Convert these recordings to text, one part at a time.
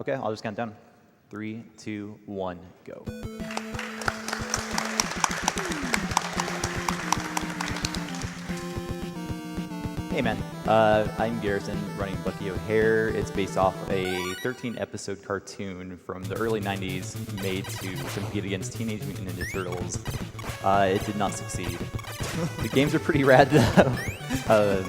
Okay, I'll just count down. 3, 2, 1, go. Hey man, I'm Garrison, running Bucky O'Hare. It's based off a 13-episode cartoon from the early 90s made to compete against Teenage Mutant Ninja Turtles. It did not succeed. The games are pretty rad though.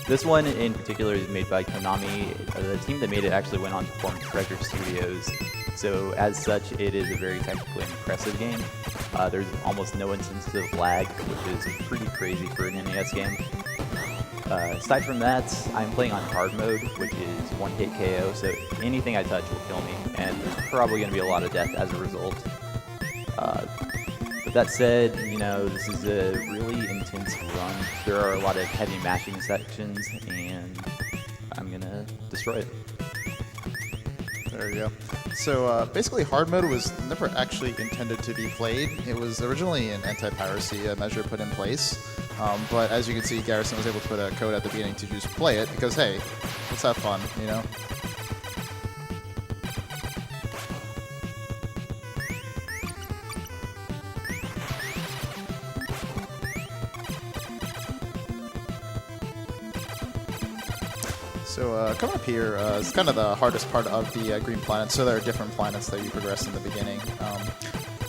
This one in particular is made by Konami. The team that made it actually went on to form Treasure Studios. So as such, it is a very technically impressive game. There's almost no instance of lag, which is pretty crazy for an NES game. Aside from that, I'm playing on hard mode, which is one-hit KO, so anything I touch will kill me, and there's probably going to be a lot of death as a result. With that said, you know, this is a really intense run. There are a lot of heavy mashing sections, and I'm going to destroy it. There you go. So basically, hard mode was never actually intended to be played. It was originally an anti-piracy measure put in place. But as you can see, Garrison was able to put a code at the beginning to just play it because, hey, let's have fun, you know? So coming up here is kind of the hardest part of the green planet. So there are different planets that you progress in the beginning.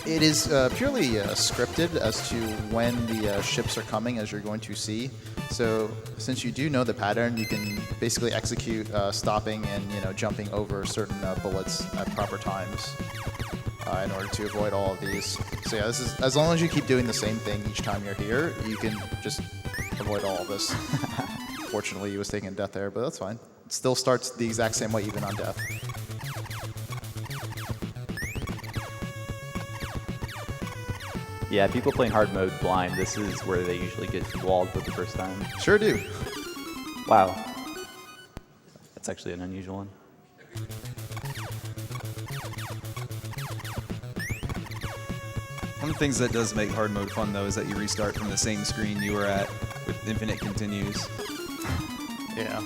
It is purely scripted as to when the ships are coming, as you're going to see. So since you do know the pattern, you can basically execute stopping and jumping over certain bullets at proper times in order to avoid all of these. So yeah, this is as long as you keep doing the same thing each time you're here, you can just avoid all of this. Fortunately, he was taking death there, but that's fine. It still starts the exact same way even on death. Yeah, people playing hard mode blind, this is where they usually get walled for the first time. Sure do. Wow. That's actually an unusual one. One of the things that does make hard mode fun, though, is that you restart from the same screen you were at with infinite continues. Yeah.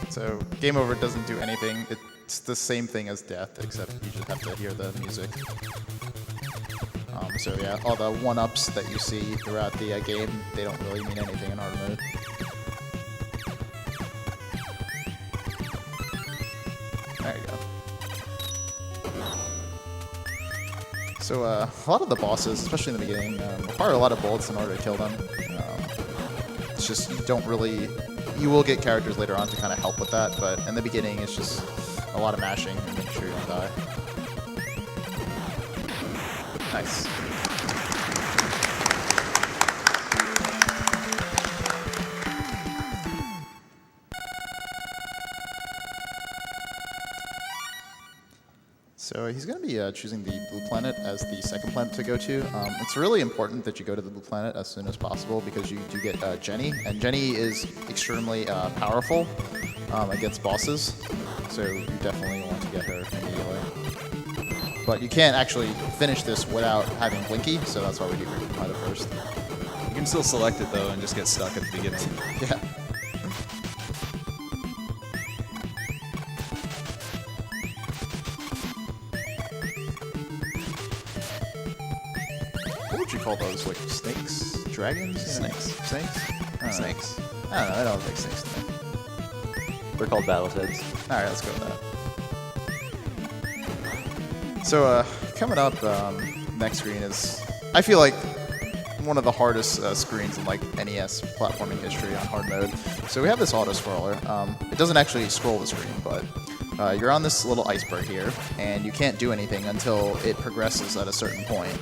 So game over doesn't do anything. It's the same thing as death, except you just have to hear the music. So yeah, all the one-ups that you see throughout the game, they don't really mean anything in hard mode. There you go. So a lot of the bosses, especially in the beginning, require a lot of bullets in order to kill them. It's just you don't really... You will get characters later on to kind of help with that, but in the beginning it's just a lot of mashing and making sure you don't die. Nice. So he's going to be choosing the blue planet as the second planet to go to. It's really important that you go to the blue planet as soon as possible because you do get Jenny, and Jenny is extremely powerful against bosses, so you definitely want to get her immediately. But you can't actually finish this without having Blinky, so that's why we do green planet first. You can still select it, though, and just get stuck at the beginning. Yeah. What would you call those? Like snakes? Dragons? Snakes. Snakes? Snakes. I don't know. I don't think snakes to me. They're called Battlesheads. Alright, let's go with that. So, coming up, next screen is, I feel like, one of the hardest screens in like NES platforming history on hard mode. So we have this auto-scroller. It doesn't actually scroll the screen, but you're on this little iceberg here, and you can't do anything until it progresses at a certain point.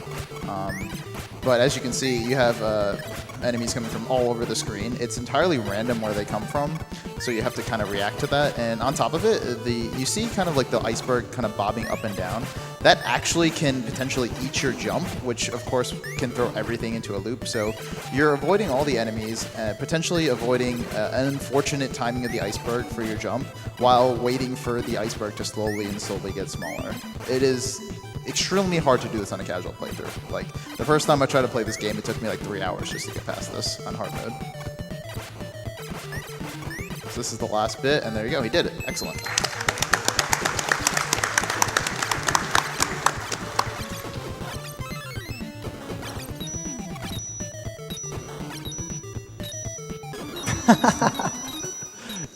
But as you can see, you have enemies coming from all over the screen. It's entirely random where they come from, so you have to kind of react to that. And on top of it, you see kind of like the iceberg kind of bobbing up and down. That actually can potentially eat your jump, which of course can throw everything into a loop. So you're avoiding all the enemies, potentially avoiding an unfortunate timing of the iceberg for your jump, while waiting for the iceberg to slowly get smaller. It is extremely hard to do this on a casual playthrough. Like, the first time I tried to play this game, it took me like 3 hours just to get past this on hard mode. So this is the last bit, and there you go, he did it. Excellent.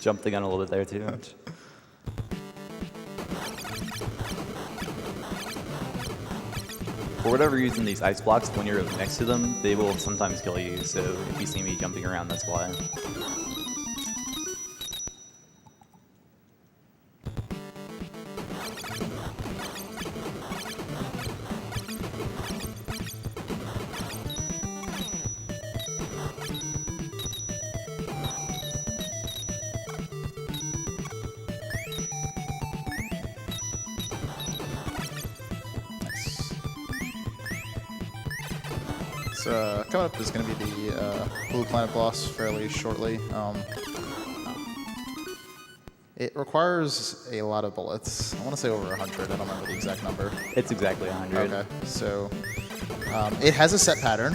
jumped the gun a little bit there too. For whatever reason, these ice blocks, when you're next to them, they will sometimes kill you. So if you see me jumping around, that's why. So coming up is going to be the Blue Planet boss fairly shortly. It requires a lot of bullets. I want to say over 100. I don't remember the exact number. It's exactly 100. Okay, so it has a set pattern,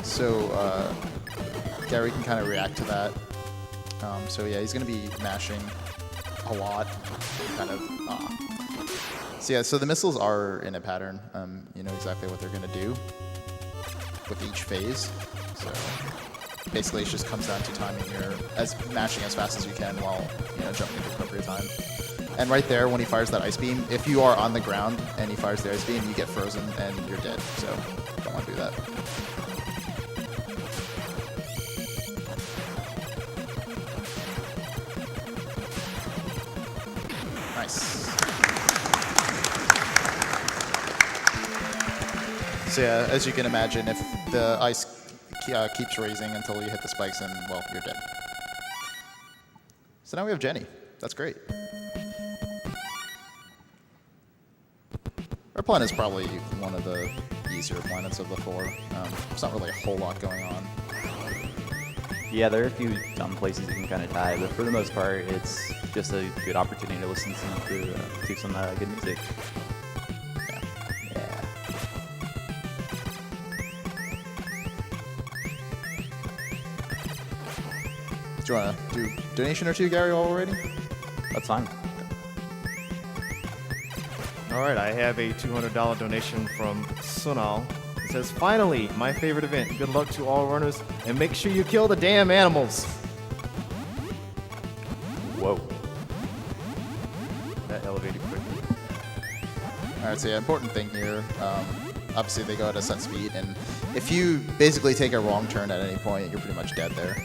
so Gary can kind of react to that. So yeah, he's going to be mashing a lot, kind of. So yeah, so the missiles are in a pattern. You know exactly what they're going to do with each phase. So basically, it just comes down to timing your mashing as fast as you can while jumping at the appropriate time. And right there, when he fires that ice beam, if you are on the ground and he fires the ice beam, you get frozen and you're dead. So don't want to do that. Nice. So yeah, as you can imagine, if the ice keeps raising until you hit the spikes, and well, you're dead. So now we have Jenny. That's great. Our planet is probably one of the easier planets of the four. There's not really a whole lot going on. Yeah, there are a few dumb places you can kind of die, but for the most part, it's just a good opportunity to listen to some good music. Do you want to do a donation or two, Gary, while we're waiting? That's fine. All right, I have a $200 donation from Sunal. It says, "Finally, my favorite event. Good luck to all runners, and make sure you kill the damn animals." Whoa. That elevated quickly. All right, so yeah, important thing here. Obviously, they go at a set speed, and if you basically take a wrong turn at any point, you're pretty much dead there.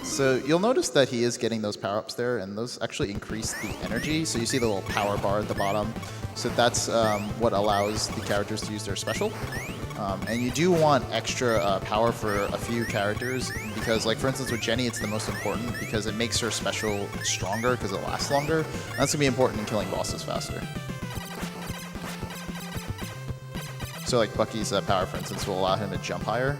So you'll notice that he is getting those power-ups there, and those actually increase the energy. So you see the little power bar at the bottom. So that's what allows the characters to use their special. And you do want extra power for a few characters because, like, for instance, with Jenny, it's the most important because it makes her special stronger because it lasts longer. And that's going to be important in killing bosses faster. So, like, Bucky's power, for instance, will allow him to jump higher.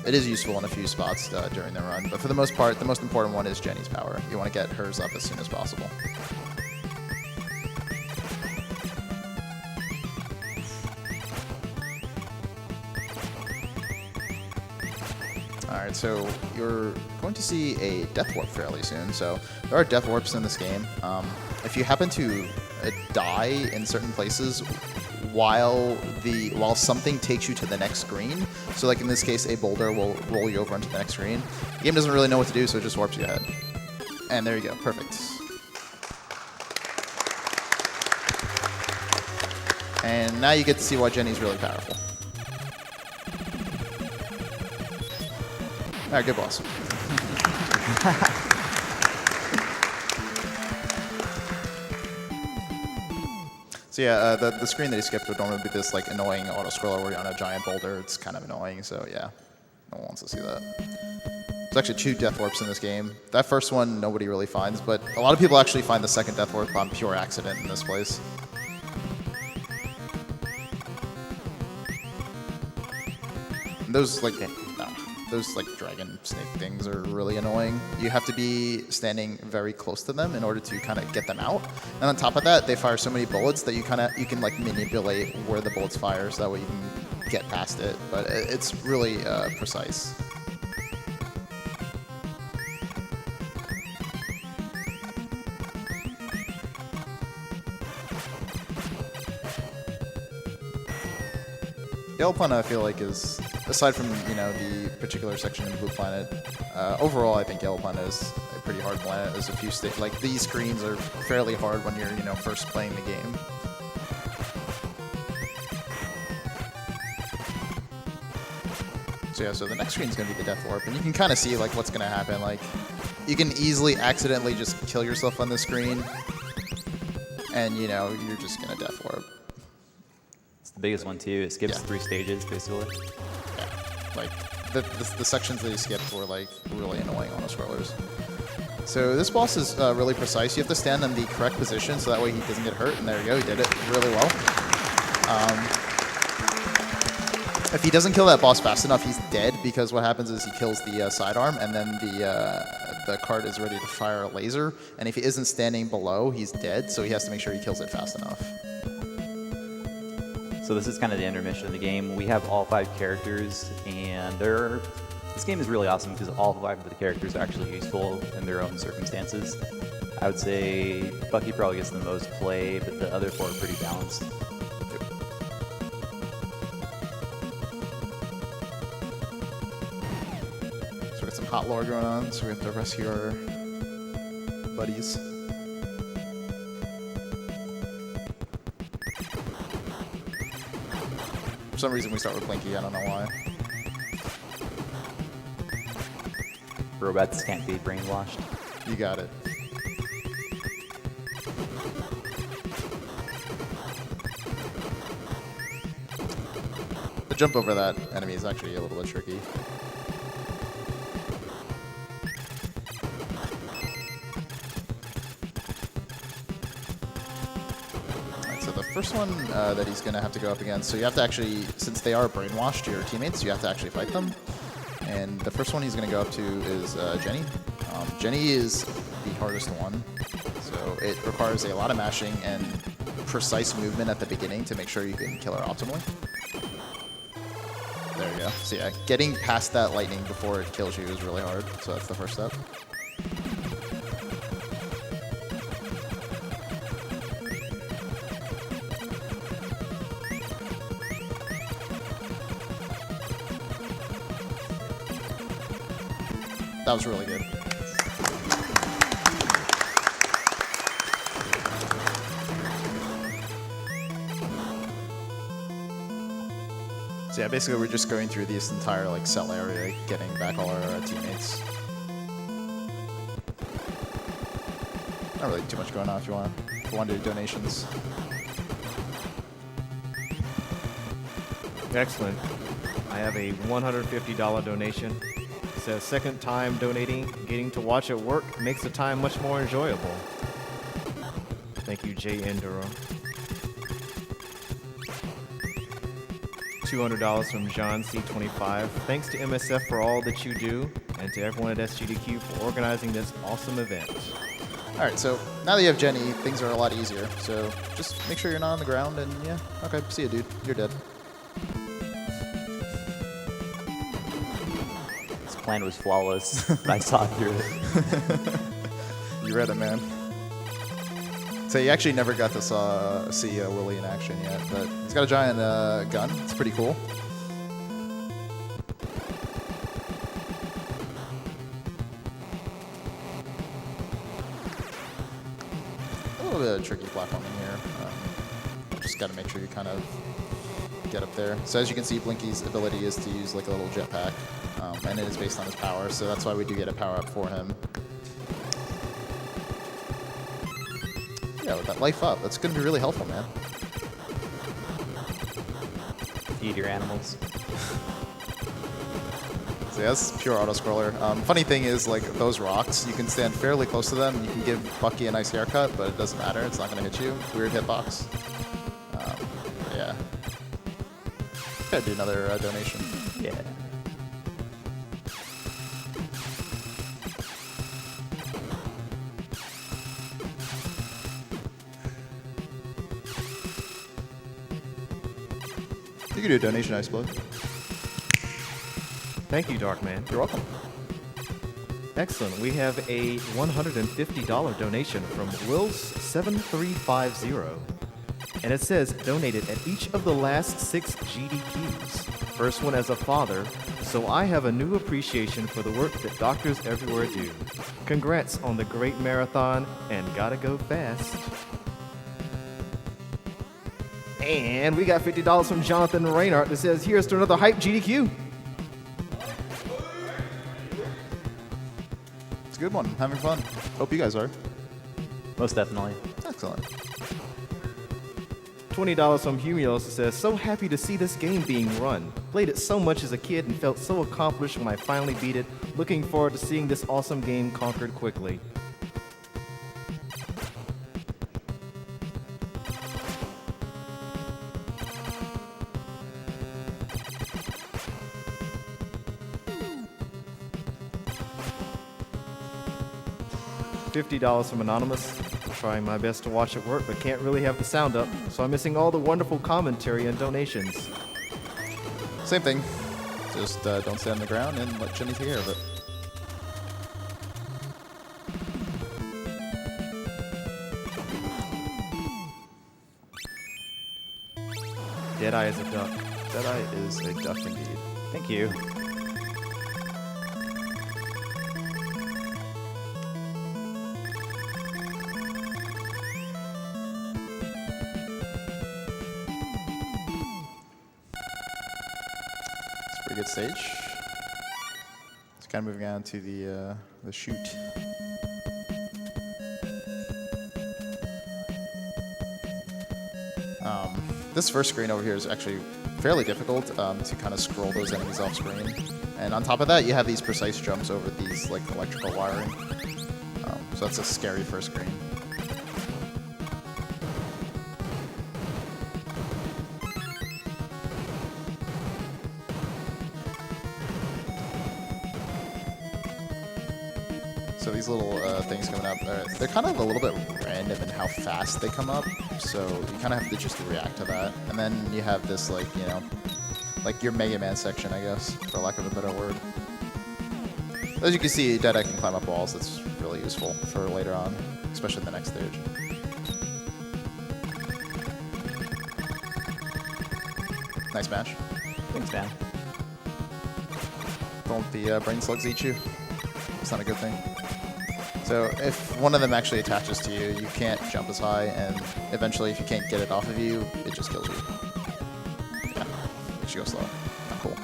It is useful in a few spots during the run, but for the most part, the most important one is Jenny's power. You want to get hers up as soon as possible. Alright, so you're going to see a death warp fairly soon. So there are death warps in this game. If you happen to die in certain places while something takes you to the next screen, so like in this case, a boulder will roll you over into the next screen. The game doesn't really know what to do, so it just warps you ahead. And there you go, perfect. And now you get to see why Jenny's really powerful. All right, good boss. So yeah, the screen that he skipped would normally be this like annoying auto-scroller where you're on a giant boulder. It's kind of annoying, so yeah, no one wants to see that. There's actually 2 death warps in this game. That first one nobody really finds, but a lot of people actually find the second death warp on pure accident in this place. And those like dragon snake things are really annoying. You have to be standing very close to them in order to kind of get them out. And on top of that, they fire so many bullets that you can like manipulate where the bullets fire so that way you can get past it. But it's really precise. The Yellow Planet, I feel like, is aside from the particular section in Blue Planet, overall I think Yellow Planet is a pretty hard planet. There's a few like these screens are fairly hard when you're first playing the game. So yeah, so the next screen is going to be the Death Warp, and you can kind of see like what's going to happen. Like, you can easily accidentally just kill yourself on the screen, and you're just going to Death Warp. It's the biggest one too. It skips Yeah. 3 stages basically. Yeah, like the sections that you skipped were like really annoying auto scrollers. So this boss is really precise. You have to stand in the correct position so that way he doesn't get hurt. And there you go, he did it really well. If he doesn't kill that boss fast enough, he's dead, because what happens is he kills the sidearm, and then the cart is ready to fire a laser. And if he isn't standing below, he's dead, so he has to make sure he kills it fast enough. So this is kind of the intermission of the game. We have all 5 characters, and this game is really awesome because all 5 of the characters are actually useful in their own circumstances. I would say Bucky probably gets the most play, but the other 4 are pretty balanced. So we got some hot lore going on, so we have to rescue our buddies. For some reason we start with Blinky, I don't know why. Robots can't be brainwashed. You got it. The jump over that enemy is actually a little bit tricky. Alright, so the first one that he's going to have to go up against, so you have to actually, since they are brainwashed, your teammates, you have to actually fight them. And the first one he's going to go up to is Jenny. Jenny is the hardest one, so it requires a lot of mashing and precise movement at the beginning to make sure you can kill her optimally. There you go. So yeah, getting past that lightning before it kills you is really hard, so that's the first step. That was really good. So yeah, basically we're just going through this entire like cell area, getting back all our teammates. Not really too much going on if you want to do donations. Excellent. I have a $150 donation. It says, second time donating, getting to watch it work makes the time much more enjoyable. Thank you, Jay Enduro. $200 from John C25. Thanks to MSF for all that you do, and to everyone at SGDQ for organizing this awesome event. Alright, so now that you have Jenny, things are a lot easier. So just make sure you're not on the ground, and yeah, okay, see you, dude. You're dead. This plan was flawless. I saw through it. You read it, man. So you actually never got to see Willie in action yet, but he's got a giant gun. It's pretty cool. A little bit of tricky platforming here. Just got to make sure you kind of get up there. So as you can see, Blinky's ability is to use like a little jetpack, and it is based on his power, so that's why we do get a power up for him. Yeah, with that life up, that's going to be really helpful, man. Feed your animals. So yeah, that's pure auto-scroller. Funny thing is, like, those rocks, you can stand fairly close to them, and you can give Bucky a nice haircut, but it doesn't matter. It's not going to hit you. Weird hitbox. Yeah. Gotta do another donation. Yeah. You can do a donation, I suppose. Thank you, Darkman. You're welcome. Excellent. We have a $150 donation from Wills7350. And it says, donated at each of the last 6 GDQs. first one as a father, so I have a new appreciation for the work that doctors everywhere do. Congrats on the great marathon, and gotta go fast. And we got $50 from Jonathan Reinhardt that says, here's to another hype GDQ. It's a good one. Having fun. Hope you guys are. Most definitely. Excellent. $20 from Humios that says, so happy to see this game being run. Played it so much as a kid and felt so accomplished when I finally beat it. Looking forward to seeing this awesome game conquered quickly. $50 from Anonymous. Trying my best to watch it work, but can't really have the sound up, so I'm missing all the wonderful commentary and donations. Same thing. Just don't stay on the ground and let Jenny take care of it. Deadeye is a duck. Deadeye is a duck indeed. Thank you. Pretty good stage. It's kind of moving on to the shoot. This first screen over here is actually fairly difficult to kind of scroll those enemies off screen. And on top of that, you have these precise jumps over these like electrical wiring. So that's a scary first screen. So these little things coming up, they're kind of a little bit random in how fast they come up. So you kind of have to just react to that. And then you have this like, you know, like your Mega Man section, I guess, for lack of a better word. As you can see, Deadeye can climb up walls. That's really useful for later on, especially the next stage. Nice match. Thanks, man. Don't the brain slugs eat you? It's not a good thing. So if one of them actually attaches to you, you can't jump as high, and eventually if you can't get it off of you, it just kills you. Yeah, makes you go slow. Not cool.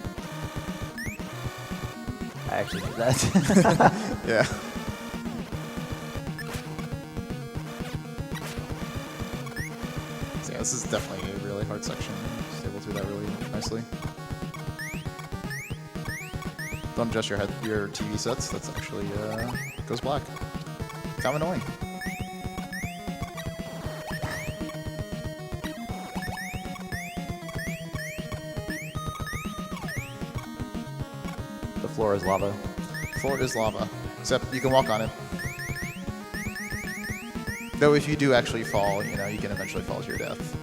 I actually did that. Yeah. So yeah, this is definitely a really hard section. Just able to do that really nicely. Don't adjust your TV sets. That's actually goes black. Kind of annoying. The floor is lava. Floor is lava, except you can walk on it. Though if you do actually fall, you know, you can eventually fall to your death.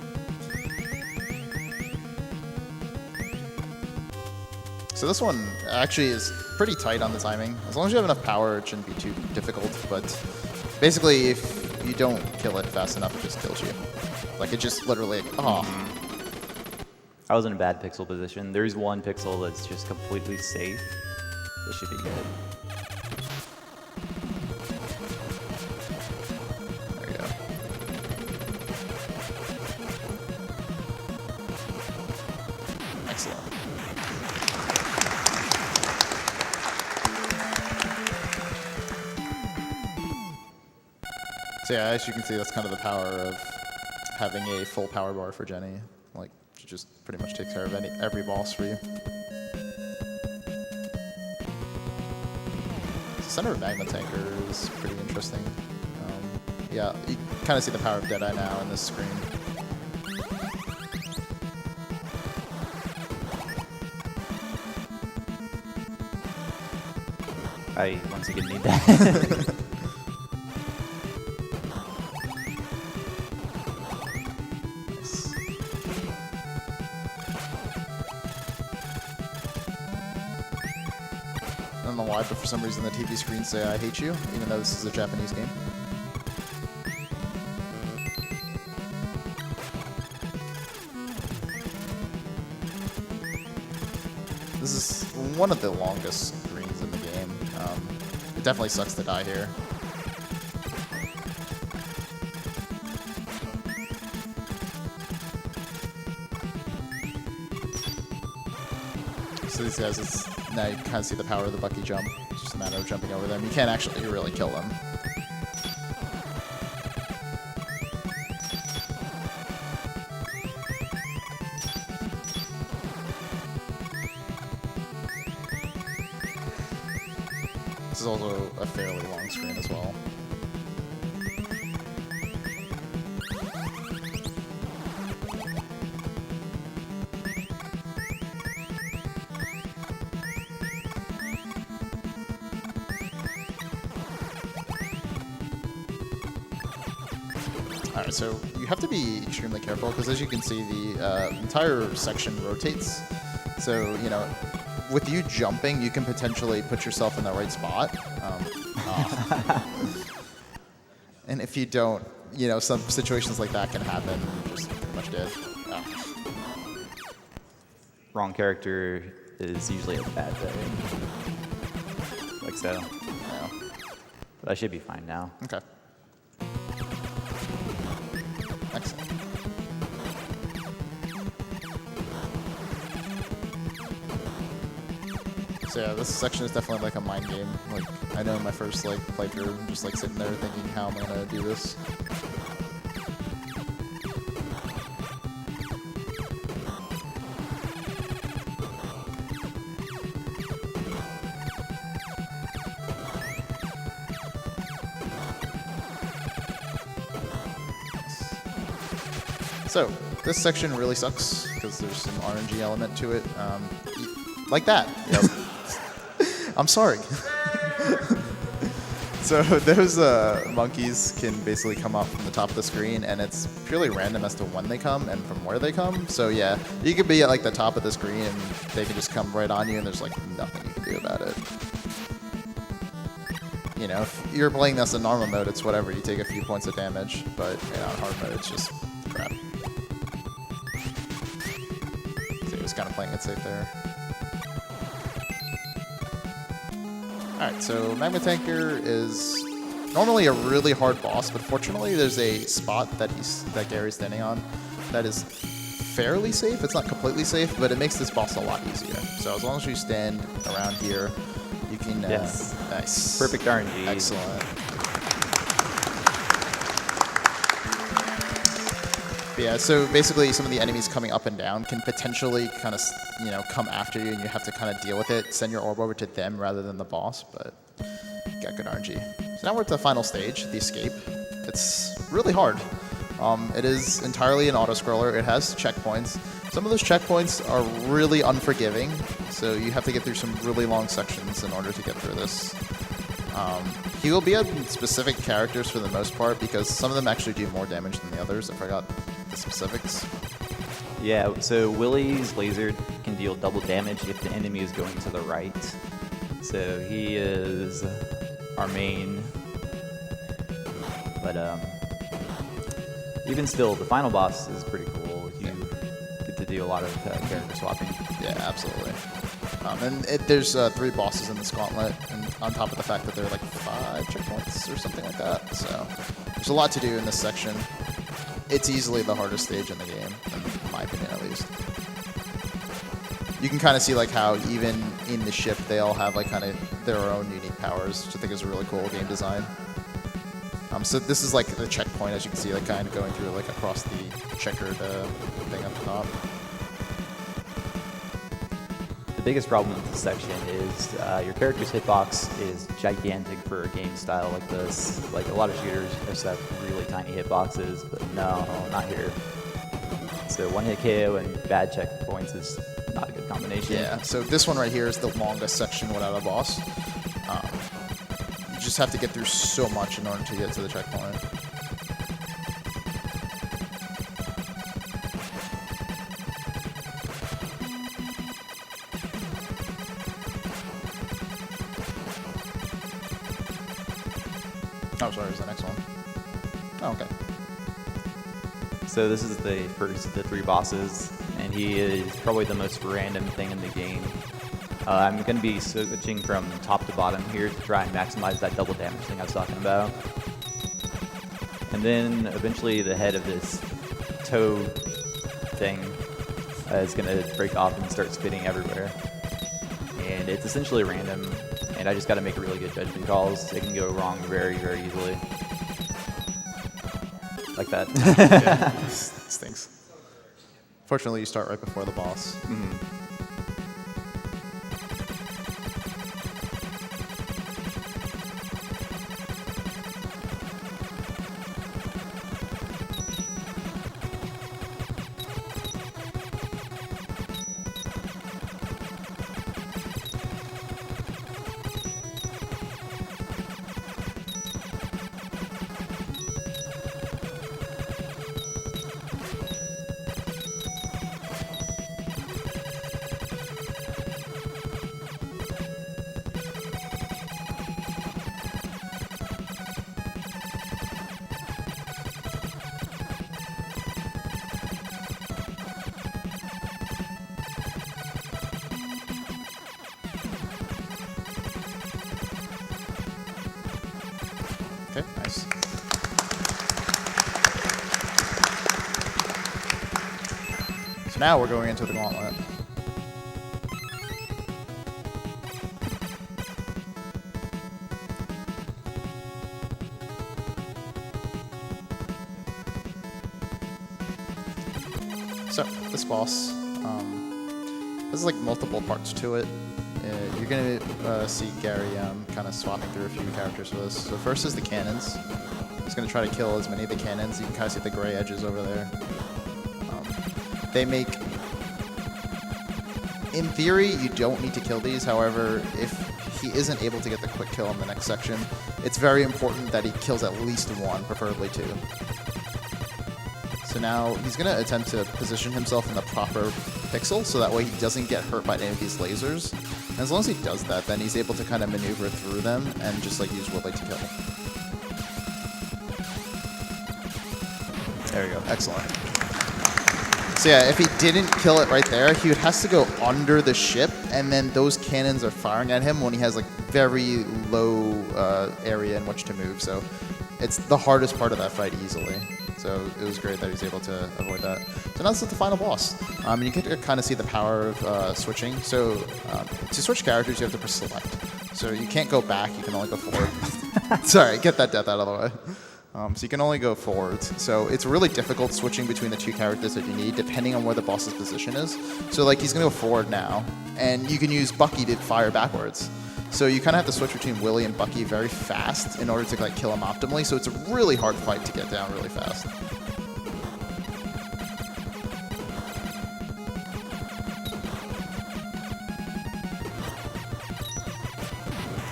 So this one actually is pretty tight on the timing. As long as you have enough power, it shouldn't be too difficult, but basically if you don't kill it fast enough, it just kills you. Like it just literally, oh. I was in a bad pixel position. There's one pixel that's just completely safe. This should be good. There you go. Excellent. So yeah, as you can see, that's kind of the power of having a full power bar for Jenny. Like, she just pretty much takes care of every boss for you. The center of Magma Tanker is pretty interesting. Yeah, you kind of see the power of Deadeye now in this screen. I once again need that. I don't know why, but for some reason the TV screens say I hate you, even though this is a Japanese game. one of the longest screens in the game. It definitely sucks to die here. So these guys, now you can kind of see the power of the Bucky jump. It's just a matter of jumping over them. You can't actually really kill them. This is also a fairly long screen as well. Alright, so you have to be extremely careful because as you can see, the entire section rotates. So, you know, with you jumping, you can potentially put yourself in the right spot. And if you don't, you know, some situations like that can happen. You're just pretty much dead. Wrong character is usually a bad thing. Like so. Yeah. But I should be fine now. Okay. Excellent. So yeah, this section is definitely like a mind game. Like I know in my first like playthrough, I'm just like sitting there thinking how am I gonna do this. So this section really sucks because there's some RNG element to it, like that. Yep. I'm sorry. So those monkeys can basically come up from the top of the screen, and it's purely random as to when they come and from where they come. So yeah, you could be at like the top of the screen, and they can just come right on you, and there's like nothing you can do about it. You know, if you're playing this in normal mode, it's whatever. You take a few points of damage, but you know, in hard mode, it's just crap. So he was kind of playing it safe there. Alright, so Magma Tanker is normally a really hard boss, but fortunately there's a spot that Gary's standing on that is fairly safe. It's not completely safe, but it makes this boss a lot easier. So as long as you stand around here, you can... Yes. Nice. Perfect RNG. Excellent. But yeah, so basically some of the enemies coming up and down can potentially kind of, you know, come after you and you have to kind of deal with it, send your orb over to them rather than the boss, but you got good RNG. So now we're at the final stage, the escape. It's really hard. It is entirely an auto-scroller. It has checkpoints. Some of those checkpoints are really unforgiving, so you have to get through some really long sections in order to get through this. He will be on specific characters for the most part because some of them actually do more damage than the others. I forgot the specifics. Yeah, so Willie's laser can deal double damage if the enemy is going to the right. So he is our main. But even still, the final boss is pretty cool. You get to do a lot of character swapping. Yeah, absolutely. And there's 3 bosses in this gauntlet, and on top of the fact that there are like 5 checkpoints or something like that. So there's a lot to do in this section. It's easily the hardest stage in the game, in my opinion at least. You can kind of see like how even in the ship they all have like kind of their own unique powers, which I think is a really cool game design. So this is like the checkpoint, as you can see, like kind of going through like across the checkered thing at the top. The biggest problem with this section is your character's hitbox is gigantic for a game style like this. Like a lot of shooters just have really tiny hitboxes, but no, not here. So one hit KO and bad checkpoints is not a good combination. Yeah, so this one right here is the longest section without a boss. You just have to get through so much in order to get to the checkpoint. Oh, sorry, is the next one? Oh, okay. So this is the first of the 3 bosses, and he is probably the most random thing in the game. I'm going to be switching from top to bottom here to try and maximize that double damage thing I was talking about. And then eventually the head of this toe thing is going to break off and start spitting everywhere. And it's essentially random, and I just got to make really good judgment calls. It can go wrong very, very easily. Like that. Yeah, stinks. Fortunately, you start right before the boss. Okay, nice. So now we're going into the gauntlet. So this boss has like multiple parts to it. You're going to see Gary kind of swapping through a few characters for this. So first is the cannons. He's going to try to kill as many of the cannons. You can kind of see the gray edges over there. They make... In theory, you don't need to kill these. However, if he isn't able to get the quick kill in the next section, it's very important that he kills at least one, preferably two. So now he's going to attempt to position himself in the proper pixel so that way he doesn't get hurt by any of these lasers. And as long as he does that, then he's able to kind of maneuver through them and just like use Woodley to kill. There we go. Excellent. So yeah, if he didn't kill it right there, he has to go under the ship, and then those cannons are firing at him when he has like very low area in which to move. So it's the hardest part of that fight easily. So it was great that he was able to avoid that. So now this is the final boss. You get to kind of see the power of switching. So to switch characters, you have to press select. So you can't go back, you can only go forward. Sorry, get that death out of the way. So you can only go forwards. So it's really difficult switching between the two characters that you need, depending on where the boss's position is. So like he's going to go forward now, and you can use Bucky to fire backwards. So you kind of have to switch between Willy and Bucky very fast in order to like kill him optimally. So it's a really hard fight to get down really fast.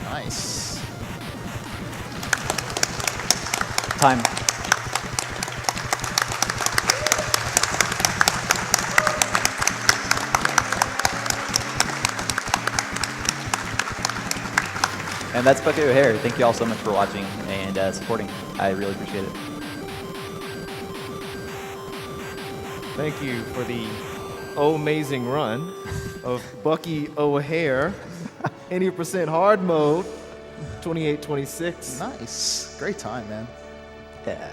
Nice. Time. And that's Bucky O'Hare. Thank you all so much for watching and supporting. I really appreciate it. Thank you for the amazing run of Bucky O'Hare, 80% hard mode, 28-26. Nice. Great time, man. Yeah.